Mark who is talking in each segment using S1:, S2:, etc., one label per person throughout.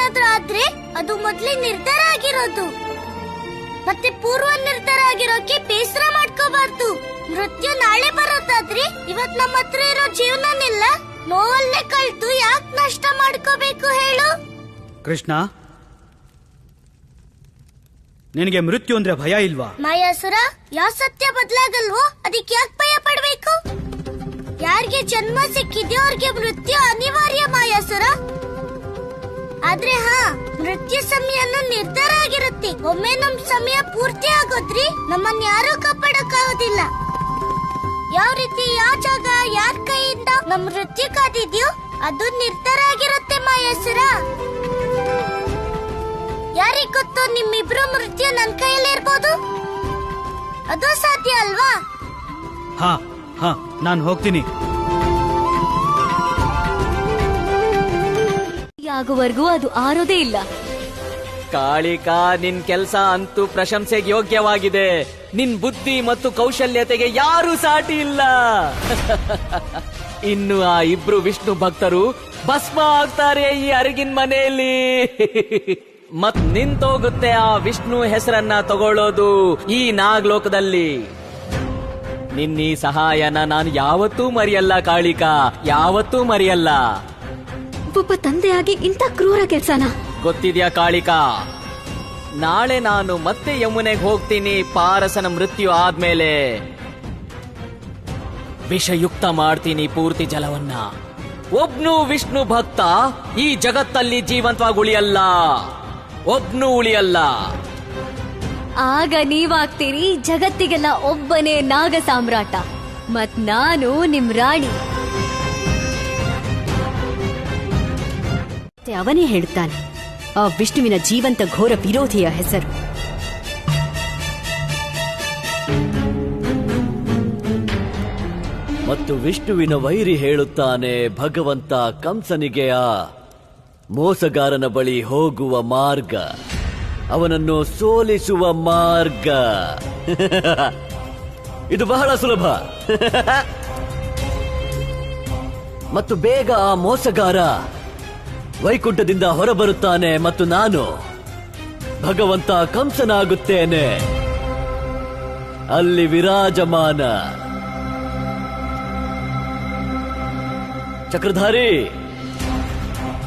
S1: ಏನಾದ್ರೂ ಆದ್ರೆ ಅದು ಮೊದ್ಲೇ ನಿರ್ಧಾರ ಆಗಿರೋದು. ಮತ್ತೆ ಪೂರ್ವ ನಿರ್ಧಾರ ಆಗಿರೋಕೆ ಬೇಸರ ಮಾಡ್ಕೋಬಾರ್ದು. ಮೃತ್ಯು ನಾಳೆ ಬರೋದಾದ್ರೆ ಇವತ್ ನಮ್ಮ ಹತ್ರ ಇರೋ ಜೀವನನೆಲ್ಲ ನೋವಲ್ಲೇ ಕಳ್ದು ಯಾಕೆ ನಷ್ಟ ಮಾಡ್ಕೋಬೇಕು ಹೇಳು?
S2: ಕೃಷ್ಣ, ನಿನಗೆ ಮೃತ್ಯು ಅಂದ್ರೆ ಭಯ ಇಲ್ವಾ?
S1: ಮಾಯಾಸುರ, ಯಾವ ಸತ್ಯ ಬದಲಾಗಲ್ವೋ ಅದಕ್ಕೆ ಯಾಕೆ ಭಯ ಪಡ್ಬೇಕು? ಯಾರಿಗೆ ಜನ್ಮ ಸಿಕ್ಕಿದ್ಯೋ ಅವ್ರಿಗೆ ಮೃತ್ಯು ಅನಿವಾರ್ಯ ಮಾಯಾಸುರ. ಆದ್ರೆ ಮೃತ್ಯು ಸಮಯನೂ ನಿರ್ಧಾರ ಆಗಿರುತ್ತೆ. ಒಮ್ಮೆ ನಮ್ ಸಮಯ ಪೂರ್ತಿ ಆಗೋದ್ರಿ ನಮ್ಮನ್ನ ಯಾರೂ ಕಾಪಾಡಕ್ಕಾಗೋದಿಲ್ಲ. ಯಾವ ರೀತಿ, ಯಾವ ಜಾಗ, ಯಾರ ಕೈಯಿಂದ ನಮ್ ಮೃತ್ಯು ಕಾದಿದ್ಯೋ ಅದು ನಿರ್ಧಾರ ಆಗಿರುತ್ತೆ ಮಾಯಾಸುರ. ಯಾರಿಗ್ ಗೊತ್ತು, ನಿಮ್ಮಿಬ್ರು ಮೃತ್ಯು ನನ್ ಕೈಯಲ್ಲಿ ಇರ್ಬೋದು. ಅದು ಸಾಧ್ಯ ಅಲ್ವಾ?
S2: ನಾನು ಹೋಗ್ತೀನಿ.
S3: ಆಗುವವರೆಗೂ ಅದು ಆರೋದೇ ಇಲ್ಲ.
S4: ಕಾಳಿಕಾ, ನಿನ್ ಕೆಲ್ಸ ಅಂತೂ ಪ್ರಶಂಸೆಗೆ ಯೋಗ್ಯವಾಗಿದೆ. ನಿನ್ ಬುದ್ಧಿ ಮತ್ತು ಕೌಶಲ್ಯತೆಗೆ ಯಾರೂ ಸಾಟಿ ಇಲ್ಲ. ಇನ್ನು ಆ ಇಬ್ರು ವಿಷ್ಣು ಭಕ್ತರು ಭಸ್ಮ ಆಗ್ತಾರೆ ಈ ಅರಗಿನ ಮನೆಯಲ್ಲಿ. ಮತ್ ನಿಂತೋಗುತ್ತೆ ಆ ವಿಷ್ಣು ಹೆಸರನ್ನ ತಗೊಳ್ಳೋದು ಈ ನಾಗಲೋಕದಲ್ಲಿ. ನಿನ್ನೀ ಸಹಾಯನ ನಾನು ಯಾವತ್ತೂ ಮರೆಯಲ್ಲ ಕಾಳಿಕಾ, ಯಾವತ್ತೂ ಮರೆಯಲ್ಲ.
S3: ಒಬ್ಬ ತಂದೆಯಾಗಿ ಇಂಥ ಕ್ರೂರ ಕೆಲ್ಸನ
S4: ಗೊತ್ತಿದ್ಯಾ ಕಾಳಿಕಾ? ನಾಳೆ ನಾನು ಮತ್ತೆ ಯಮುನೆಗೆ ಹೋಗ್ತೀನಿ. ಪಾರಸನ ಮೃತ್ಯು ಆದ್ಮೇಲೆ ವಿಷಯುಕ್ತ ಮಾಡ್ತೀನಿ ಪೂರ್ತಿ ಜಲವನ್ನ. ಒಬ್ನು ವಿಷ್ಣು ಭಕ್ತ ಈ ಜಗತ್ತಲ್ಲಿ ಜೀವಂತವಾಗಿ ಉಳಿಯಲ್ಲ, ಒಬ್ನು ಉಳಿಯಲ್ಲ.
S3: ಆಗ ನೀವಾಗ್ತೀರಿ ಜಗತ್ತಿಗೆಲ್ಲ ಒಬ್ಬನೇ ನಾಗ ಸಾಮ್ರಾಟ, ಮತ್ ನಾನು ನಿಮ್ ರಾಣಿ. ಅವನೇ ಹೇಳ್ತಾನೆ ಆ ವಿಷ್ಣುವಿನ ಜೀವಂತ ಘೋರ ವಿರೋಧಿಯ ಹೆಸರು.
S5: ಮತ್ತು ವಿಷ್ಣುವಿನ ವೈರಿ ಹೇಳುತ್ತಾನೆ ಭಗವಂತ ಕಂಸನಿಗೆ ಆ ಮೋಸಗಾರನ ಬಳಿ ಹೋಗುವ ಮಾರ್ಗ, ಅವನನ್ನು ಸೋಲಿಸುವ ಮಾರ್ಗ ಇದು ಬಹಳ ಸುಲಭ. ಮತ್ತು ಬೇಗ ಆ ಮೋಸಗಾರ ವೈಕುಂಠದಿಂದ ಹೊರಬರುತ್ತಾನೆ ಮತ್ತು ನಾನು ಭಗವಂತ ಕಂಸನಾಗುತ್ತೇನೆ ಅಲ್ಲಿ ವಿರಾಜಮಾನ. ಚಕ್ರಧಾರಿ,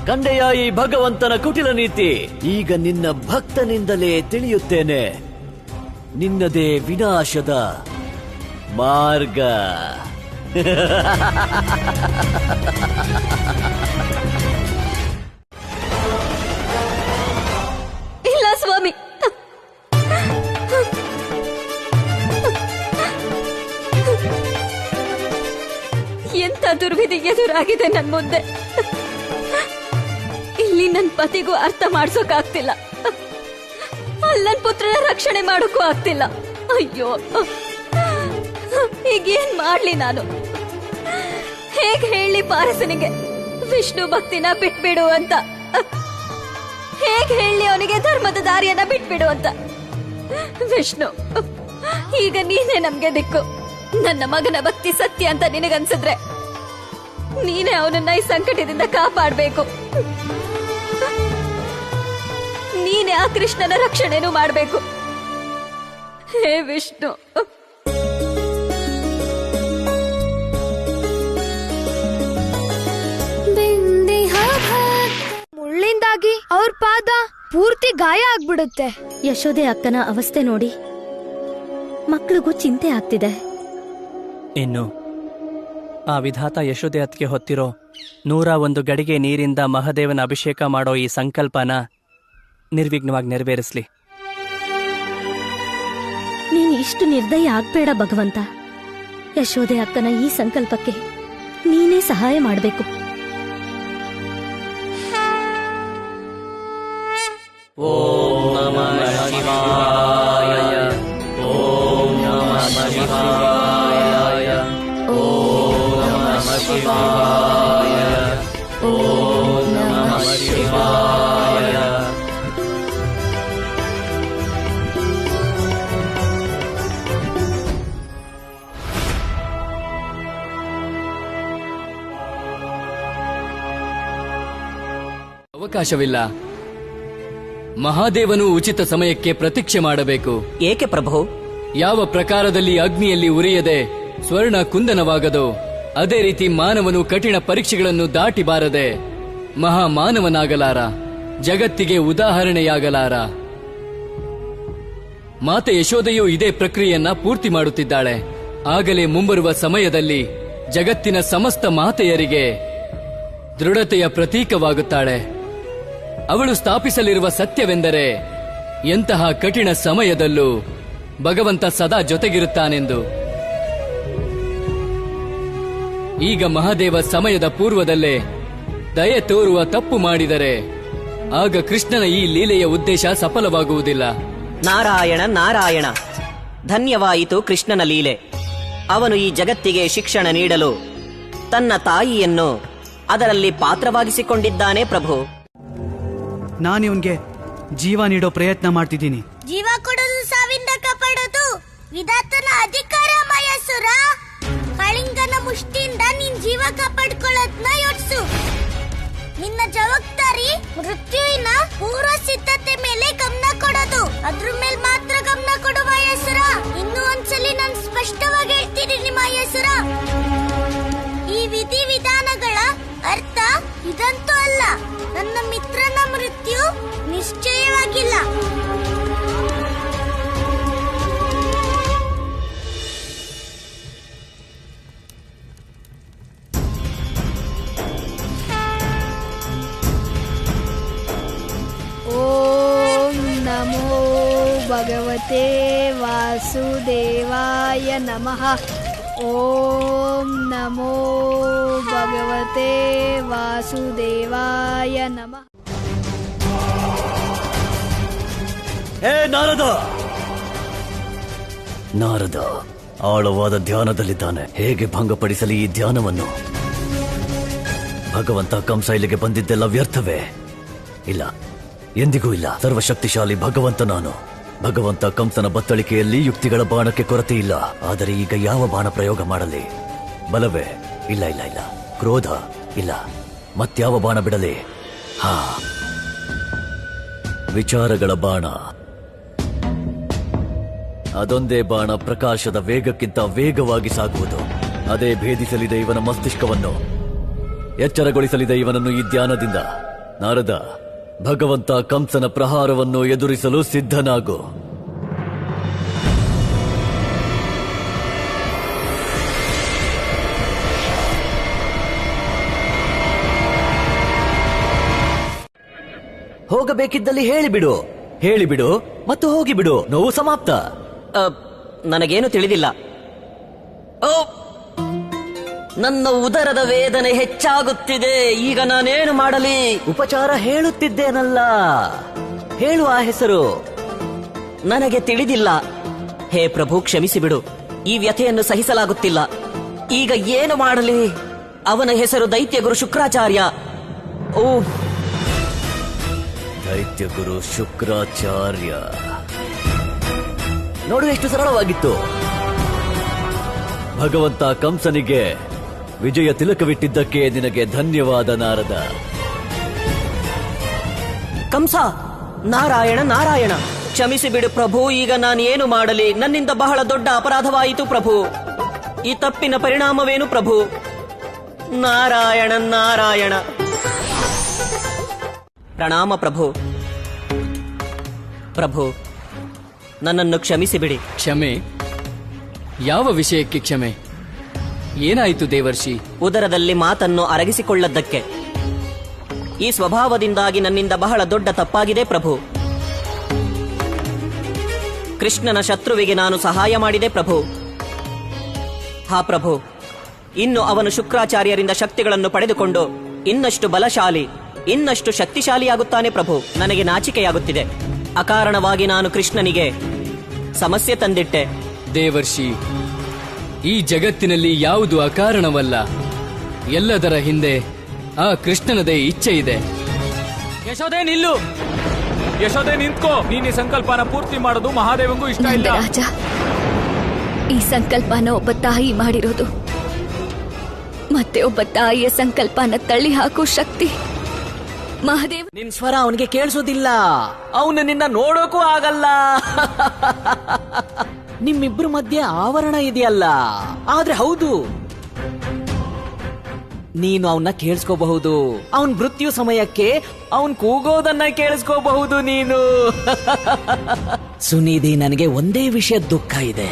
S5: ಕಂಡೆಯ ಈ ಭಗವಂತನ ಕುಟಿಲ ನೀತಿ ಈಗ ನಿನ್ನ ಭಕ್ತನಿಂದಲೇ ತಿಳಿಯುತ್ತೇನೆ. ನಿನ್ನದೇ ವಿನಾಶದ ಮಾರ್ಗ.
S3: ಇಲ್ಲ ಸ್ವಾಮಿ, ಎಂತ ದುರ್ವಿಧಿ ಎದುರಾಗಿದೆ ನನ್ ಮುಂದೆ. ಇಲ್ಲಿ ನನ್ ಪತಿಗೂ ಅರ್ಥ ಮಾಡ್ಸೋಕಾಗ್ತಿಲ್ಲ, ಅಲ್ಲಿ ನನ್ ಪುತ್ರನ ರಕ್ಷಣೆ ಮಾಡೋಕ್ಕೂ ಆಗ್ತಿಲ್ಲ. ಅಯ್ಯೋ, ಈಗೇನ್ ಮಾಡ್ಲಿ ನಾನು? ಹೇಗ್ ಹೇಳಿ ಪಾರಸನಿಗೆ ವಿಷ್ಣು ಭಕ್ತಿನ ಬಿಟ್ಬಿಡು ಅಂತ? ಹೇಗ್ ಹೇಳಿ ಅವನಿಗೆ ಧರ್ಮದ ದಾರಿಯನ್ನ ಬಿಟ್ಬಿಡು ಅಂತ? ವಿಷ್ಣು, ಈಗ ನೀನೇ ನಮ್ಗೆ ದಿಕ್ಕು. ನನ್ನ ಮಗನ ಭಕ್ತಿ ಸತ್ಯ ಅಂತ ನಿನಗನ್ಸಿದ್ರೆ ನೀನೇ ಅವನನ್ನ ಈ ಸಂಕಟದಿಂದ ಕಾಪಾಡ್ಬೇಕು. ನೀನೇ ಆ ಕೃಷ್ಣನ ರಕ್ಷಣೆನೂ ಮಾಡ್ಬೇಕು. ಹೇ ವಿಷ್ಣು,
S1: ಮುಳ್ಳಿಂದಾಗಿ ಅವ್ರ ಪಾದ ಪೂರ್ತಿ ಗಾಯ ಆಗ್ಬಿಡುತ್ತೆ.
S3: ಯಶೋದೆ ಅಕ್ಕನ ಅವಸ್ಥೆ ನೋಡಿ ಮಕ್ಳಿಗೂ ಚಿಂತೆ ಆಗ್ತಿದೆ.
S6: ಇನ್ನು ಆ ವಿಧಾತ ಯಶೋದೆ ಅತ್ತಿಗೆ ಹೊತ್ತಿರೋ 101 ಗಡಿಗೆ ನೀರಿಂದ ಮಹದೇವನ ಅಭಿಷೇಕ ಮಾಡೋ ಈ ಸಂಕಲ್ಪನ ನಿರ್ವಿಘ್ನವಾಗಿ ನೆರವೇರಿಸ್ಲಿ.
S3: ನೀನು ಇಷ್ಟು ನಿರ್ದಯ ಆಗ್ಬೇಡ ಭಗವಂತ. ಯಶೋದೆ ಅಕ್ಕನ ಈ ಸಂಕಲ್ಪಕ್ಕೆ ನೀನೇ ಸಹಾಯ ಮಾಡಬೇಕು.
S4: ಓಂ ನಮಃ ಶಿವಾಯ, ಓಂ ನಮಃ ಶಿವಾಯ, ಓಂ ನಮಃ ಶಿವಾಯ, ಓಂ ನಮಃ ಶಿವಾಯ.
S7: ಅವಕಾಶವಿಲ್ಲ. ಮಹಾದೇವನು ಉಚಿತ ಸಮಯಕ್ಕೆ ಪ್ರತೀಕ್ಷೆ ಮಾಡಬೇಕು.
S8: ಏಕೆ ಪ್ರಭು?
S7: ಯಾವ ಪ್ರಕಾರದಲ್ಲಿ ಅಗ್ನಿಯಲ್ಲಿ ಉರಿಯದೆ ಸ್ವರ್ಣ ಕುಂದನವಾಗದೋ ಅದೇ ರೀತಿ ಮಾನವನು ಕಠಿಣ ಪರೀಕ್ಷೆಗಳನ್ನು ದಾಟಿ ಬಾರದೆ ಮಹಾಮಾನವನಾಗಲಾರ, ಜಗತ್ತಿಗೆ ಉದಾಹರಣೆಯಾಗಲಾರ. ಮಾತೆ ಯಶೋದೆಯು ಇದೇ ಪ್ರಕ್ರಿಯೆಯನ್ನ ಪೂರ್ತಿ ಮಾಡುತ್ತಿದ್ದಾಳೆ. ಆಗಲೇ ಮುಂಬರುವ ಸಮಯದಲ್ಲಿ ಜಗತ್ತಿನ ಸಮಸ್ತ ಮಾತೆಯರಿಗೆ ದೃಢತೆಯ ಪ್ರತೀಕವಾಗುತ್ತಾಳೆ. ಅವಳು ಸ್ಥಾಪಿಸಲಿರುವ ಸತ್ಯವೆಂದರೆ ಎಂತಹ ಕಠಿಣ ಸಮಯದಲ್ಲೂ ಭಗವಂತ ಸದಾ ಜೊತೆಗಿರುತ್ತಾನೆಂದು. ಈಗ ಮಹಾದೇವ ಸಮಯದ ಪೂರ್ವದಲ್ಲೇ ದಯೆ ತೋರುವ ತಪ್ಪು ಮಾಡಿದರೆ ಆಗ ಕೃಷ್ಣನ ಈ ಲೀಲೆಯ ಉದ್ದೇಶ ಸಫಲವಾಗುವುದಿಲ್ಲ.
S8: ನಾರಾಯಣ ನಾರಾಯಣ, ಧನ್ಯವಾಯಿತು ಕೃಷ್ಣನ ಲೀಲೆ. ಅವನು ಈ ಜಗತ್ತಿಗೆ ಶಿಕ್ಷಣ ನೀಡಲು ತನ್ನ ತಾಯಿಯನ್ನು ಅದರಲ್ಲಿ ಪಾತ್ರವಾಗಿಸಿಕೊಂಡಿದ್ದಾನೆ ಪ್ರಭು.
S2: ನಾನಿವನ್ಗೆ ಜೀವ ನೀಡೋ ಪ್ರಯತ್ನ ಮಾಡ್ತಿದ್ದೀನಿ.
S1: ಜೀವ ಕೊಡೋದು ಸಾವಿಂದ ಕಾಪಾಡೋದು ವಿಧಾತನ ಅಧಿಕಾರ ಮಯಾಸುರ. ಕಳಿಂಗನ ಮುಷ್ಟಿಯಿಂದ ನಿನ್ ಜೀವ ಕಾಪಾಡ್ಕೊಳ್ಳೋದ್ನ ಯೋಚಿಸು. ನಿನ್ನ ಜವಾಬ್ದಾರಿ ಮೃತ್ಯುವಿನ ಪೂರ್ವ ಸಿದ್ಧತೆ ಮೇಲೆ ಗಮನ ಕೊಡೋದು. ಅದ್ರ ಮೇಲೆ ಮಾತ್ರ ಗಮನ ಕೊಡು ಮಯಾಸುರ. ಇನ್ನೂ ಒಂದ್ಸಲಿ ನಾನು ಸ್ಪಷ್ಟವಾಗಿ ಹೇಳ್ತಿದ್ದೀನಿ ಮಯಾಸುರ, ಈ ವಿಧಿ ವಿಧಾನಗಳ ಅರ್ಥ ಇದಂತೂ ಅಲ್ಲ. ನನ್ನ ಮಿತ್ರನ ಮೃತ್ಯು ನಿಶ್ಚಯವಾಗಿಲ್ಲ.
S9: ಓಂ ನಮೋ ಭಗವತೆ ವಾಸುದೇವಾಯ ನಮಃ. ಓಂ ನಮೋ ಭಗವತೆ ವಾಸುದೇವಾಯ ನಮಃ.
S5: ಹೇ ನಾರದ! ನಾರದ ಆಳವಾದ ಧ್ಯಾನದಲ್ಲಿದ್ದಾನೆ. ಹೇಗೆ ಭಂಗಪಡಿಸಲಿ ಈ ಧ್ಯಾನವನ್ನು? ಭಗವಂತ ಕಂಸ ಇಲ್ಲಿಗೆ ಬಂದಿದ್ದೆಲ್ಲ ವ್ಯರ್ಥವೇ? ಇಲ್ಲ, ಎಂದಿಗೂ ಇಲ್ಲ. ಸರ್ವಶಕ್ತಿಶಾಲಿ ಭಗವಂತ ನಾನು. ಭಗವಂತ ಕಂಸನ ಬತ್ತಳಿಕೆಯಲ್ಲಿ ಯುಕ್ತಿಗಳ ಬಾಣಕ್ಕೆ ಕೊರತೆ ಇಲ್ಲ. ಆದರೆ ಈಗ ಯಾವ ಬಾಣ ಪ್ರಯೋಗ ಮಾಡಲಿ? ಬಲವೇ? ಇಲ್ಲ ಇಲ್ಲ ಇಲ್ಲ. ಕ್ರೋಧ? ಇಲ್ಲ. ಮತ್ಯಾವ ಬಾಣ ಬಿಡಲಿ? ಹಾ, ವಿಚಾರಗಳ ಬಾಣ. ಅದೊಂದೇ ಬಾಣ ಪ್ರಕಾಶದ ವೇಗಕ್ಕಿಂತ ವೇಗವಾಗಿ ಸಾಗುವುದು. ಅದೇ ಭೇದಿಸಲಿದೆ ಇವನ ಮಸ್ತಿಷ್ಕವನ್ನು, ಎಚ್ಚರಗೊಳಿಸಲಿದೆ ಇವನನ್ನು ಈ ಧ್ಯಾನದಿಂದ. ನಾರದ, ಭಗವಂತ ಕಂಸನ ಪ್ರಹಾರವನ್ನು ಎದುರಿಸಲು ಸಿದ್ಧನಾಗು. ಹೋಗಬೇಕಿದ್ದಲ್ಲಿ ಹೇಳಿಬಿಡು, ಹೇಳಿಬಿಡು ಮತ್ತು ಹೋಗಿಬಿಡು. ನೋವು ಸಮಾಪ್ತ.
S8: ನನಗೇನು ತಿಳಿದಿಲ್ಲ. ಓ, ನನ್ನ ಉದರದ ವೇದನೆ ಹೆಚ್ಚಾಗುತ್ತಿದೆ. ಈಗ ನಾನೇನು ಮಾಡಲಿ?
S5: ಉಪಚಾರ ಹೇಳುತ್ತಿದ್ದೇನಲ್ಲ, ಹೇಳುವ ಹೆಸರು
S8: ನನಗೆ ತಿಳಿದಿಲ್ಲ. ಹೇ ಪ್ರಭು, ಕ್ಷಮಿಸಿಬಿಡು. ಈ ವ್ಯಥೆಯನ್ನು ಸಹಿಸಲಾಗುತ್ತಿಲ್ಲ. ಈಗ ಏನು ಮಾಡಲಿ? ಅವನ ಹೆಸರು ದೈತ್ಯ ಗುರು ಶುಕ್ರಾಚಾರ್ಯ. ಓ,
S5: ದೈತ್ಯ ಗುರು ಶುಕ್ರಾಚಾರ್ಯ. ನೋಡು, ಎಷ್ಟು ಸರಳವಾಗಿತ್ತು. ಭಗವಂತ ಕಂಸನಿಗೆ ವಿಜಯ ತಿಲಕವಿಟ್ಟಿದ್ದಕ್ಕೆ ನಿನಗೆ ಧನ್ಯವಾದ ನಾರದ.
S8: ಕಂಸ, ನಾರಾಯಣ ನಾರಾಯಣ, ಕ್ಷಮಿಸಿಬಿಡು ಪ್ರಭು. ಈಗ ನಾನು ಏನು ಮಾಡಲಿ? ನನ್ನಿಂದ ಬಹಳ ದೊಡ್ಡ ಅಪರಾಧವಾಯಿತು ಪ್ರಭು. ಈ ತಪ್ಪಿನ ಪರಿಣಾಮವೇನು ಪ್ರಭು? ನಾರಾಯಣ ನಾರಾಯಣ. ಪ್ರಣಾಮ ಪ್ರಭು. ಪ್ರಭು, ನನ್ನನ್ನು ಕ್ಷಮಿಸಿಬಿಡಿ.
S7: ಕ್ಷಮೆ? ಯಾವ ವಿಷಯಕ್ಕೆ ಕ್ಷಮೆ? ಏನಾಯಿತು ದೇವರ್ಷಿ?
S8: ಉದರದಲ್ಲಿ ಮಾತನ್ನು ಅರಗಿಸಿಕೊಳ್ಳದ್ದಕ್ಕೆ. ಈ ಸ್ವಭಾವದಿಂದಾಗಿ ನನ್ನಿಂದ ಬಹಳ ದೊಡ್ಡ ತಪ್ಪಾಗಿದೆ ಪ್ರಭು. ಕೃಷ್ಣನ ಶತ್ರುವಿಗೆ ನಾನು ಸಹಾಯ ಮಾಡಿದೆ ಪ್ರಭು. ಹಾ ಪ್ರಭು, ಇನ್ನು ಅವನು ಶುಕ್ರಾಚಾರ್ಯರಿಂದ ಶಕ್ತಿಗಳನ್ನು ಪಡೆದುಕೊಂಡು ಇನ್ನಷ್ಟು ಬಲಶಾಲಿ, ಇನ್ನಷ್ಟು ಶಕ್ತಿಶಾಲಿಯಾಗುತ್ತಾನೆ ಪ್ರಭು. ನನಗೆ ನಾಚಿಕೆಯಾಗುತ್ತಿದೆ. ಅಕಾರಣವಾಗಿ ನಾನು ಕೃಷ್ಣನಿಗೆ ಸಮಸ್ಯೆ ತಂದಿಟ್ಟೆ.
S7: ದೇವರ್ಷಿ, ಈ ಜಗತ್ತಿನಲ್ಲಿ ಯಾವುದು ಅಕಾರಣವಲ್ಲ. ಎಲ್ಲದರ ಹಿಂದೆ ಆ ಕೃಷ್ಣನದೇ ಇಚ್ಛೆ ಇದೆ.
S4: ಯಶೋದೆ ನಿಲ್ಲು! ಯಶೋದೆ ನಿಂತ್ಕೋ! ನೀನ್ ಈ ಸಂಕಲ್ಪನ ಪೂರ್ತಿ ಮಾಡೋದು ಮಹಾದೇವಂಗೂ ಇಷ್ಟ ಇಲ್ಲ.
S3: ರಾಜ, ಈ ಸಂಕಲ್ಪನ ಒಬ್ಬ ತಾಯಿ ಮಾಡಿರೋದು. ಮತ್ತೆ ಒಬ್ಬ ತಾಯಿಯ ಸಂಕಲ್ಪನ ತಳ್ಳಿ ಹಾಕೋ ಶಕ್ತಿ ಮಹಾದೇವ್,
S4: ನಿನ್ ಸ್ವರ ಅವನಿಗೆ ಕೇಳಿಸೋದಿಲ್ಲ, ಅವನು ನಿನ್ನ ನೋಡೋಕೂ ಆಗಲ್ಲ. ನಿಮ್ಮಿಬ್ರು ಮಧ್ಯೆ ಆವರಣ ಇದೆಯಲ್ಲ, ಆದ್ರೆ ಹೌದು, ನೀನು ಅವನ್ನ ಕೇಳಿಸ್ಕೋಬಹುದು. ಅವನ್ ಮೃತ್ಯು ಸಮಯಕ್ಕೆ ಅವನ್ ಕೂಗೋದನ್ನ ಕೇಳಿಸ್ಕೋಬಹುದು ನೀನು. ಸುನಿಧಿ, ನನಗೆ ಒಂದೇ ವಿಷಯ ದುಃಖ ಇದೆ.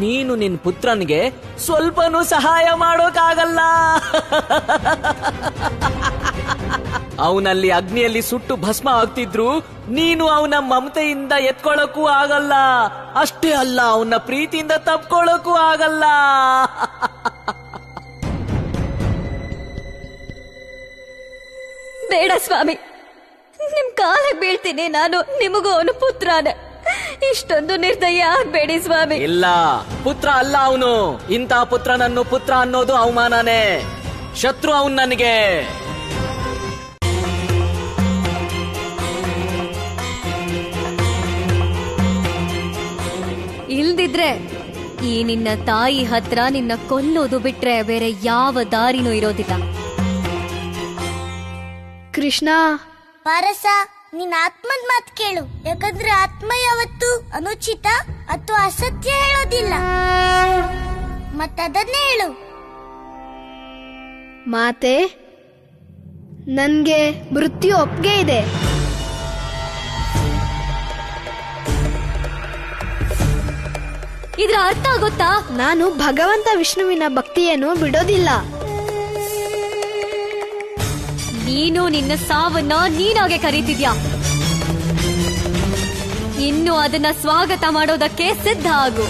S4: ನೀನು ನಿನ್ ಪುತ್ರನ್ಗೆ ಸ್ವಲ್ಪನೂ ಸಹಾಯ ಮಾಡೋಕ್ಕಾಗಲ್ಲ. ಅವನಲ್ಲಿ ಅಗ್ನಿಯಲ್ಲಿ ಸುಟ್ಟು ಭಸ್ಮ ಆಗ್ತಿದ್ರು ನೀನು ಅವನ ಮಮತೆಯಿಂದ ಎತ್ಕೊಳ್ಳಕ್ಕೂ ಆಗಲ್ಲ. ಅಷ್ಟೇ ಅಲ್ಲ, ಅವನ ಪ್ರೀತಿಯಿಂದ ತಪ್ಕೊಳ್ಳಕ್ಕೂ ಆಗಲ್ಲ.
S3: ಬೇಡ ಸ್ವಾಮಿ, ನಿಮ್ ಕಾಲಿಗೆ ಬೀಳ್ತೀನಿ. ನಾನು ನಿಮಗೂ ಅವನು ಪುತ್ರನೇ. ಇಷ್ಟೊಂದು ನಿರ್ದಯ ಆಗ್ಬೇಡಿ ಸ್ವಾಮಿ.
S4: ಇಲ್ಲ, ಪುತ್ರ ಅಲ್ಲ ಅವನು. ಇಂಥ ಪುತ್ರನನ್ನು ಪುತ್ರ ಅನ್ನೋದು ಅವಮಾನನೇ. ಶತ್ರು ಅವನ್ ನನಗೆ.
S3: ಇಲ್ದಿದ್ರೆ ಈ ನಿನ್ನ ತಾಯಿ ಹತ್ರ ನಿನ್ನ ಕೊಲ್ಲೋದು ಬಿಟ್ರೆ ಬೇರೆ ಯಾವ ದಾರಿನೂ ಇರೋದಿಲ್ಲ.
S9: ಕೃಷ್ಣ,
S1: ಪಾರಸ, ನಿನ್ ಆತ್ಮದ್ ಮಾತ್ ಕೇಳು. ಯಾಕಂದ್ರೆ ಆತ್ಮ ಯಾವತ್ತು ಅನುಚಿತ ಅಥವಾ ಅಸತ್ಯ ಹೇಳೋದಿಲ್ಲ. ಮತ್ತದನ್ನೇ ಹೇಳು.
S9: ಮಾತೆ, ನನ್ಗೆ ಮೃತ್ಯು ಒಪ್ಪಿಗೆ ಇದೆ.
S3: ಇದ್ರ ಅರ್ಥ ಗೊತ್ತಾ?
S9: ನಾನು ಭಗವಂತ ವಿಷ್ಣುವಿನ ಭಕ್ತಿಯನ್ನು ಬಿಡೋದಿಲ್ಲ.
S3: ನೀನು ನಿನ್ನ ಸಾವನ್ನ ನೀನಾಗೆ ಕರೀತಿದ್ಯಾ. ಇನ್ನು ಅದನ್ನ ಸ್ವಾಗತ ಮಾಡೋದಕ್ಕೆ ಸಿದ್ಧ ಆಗು.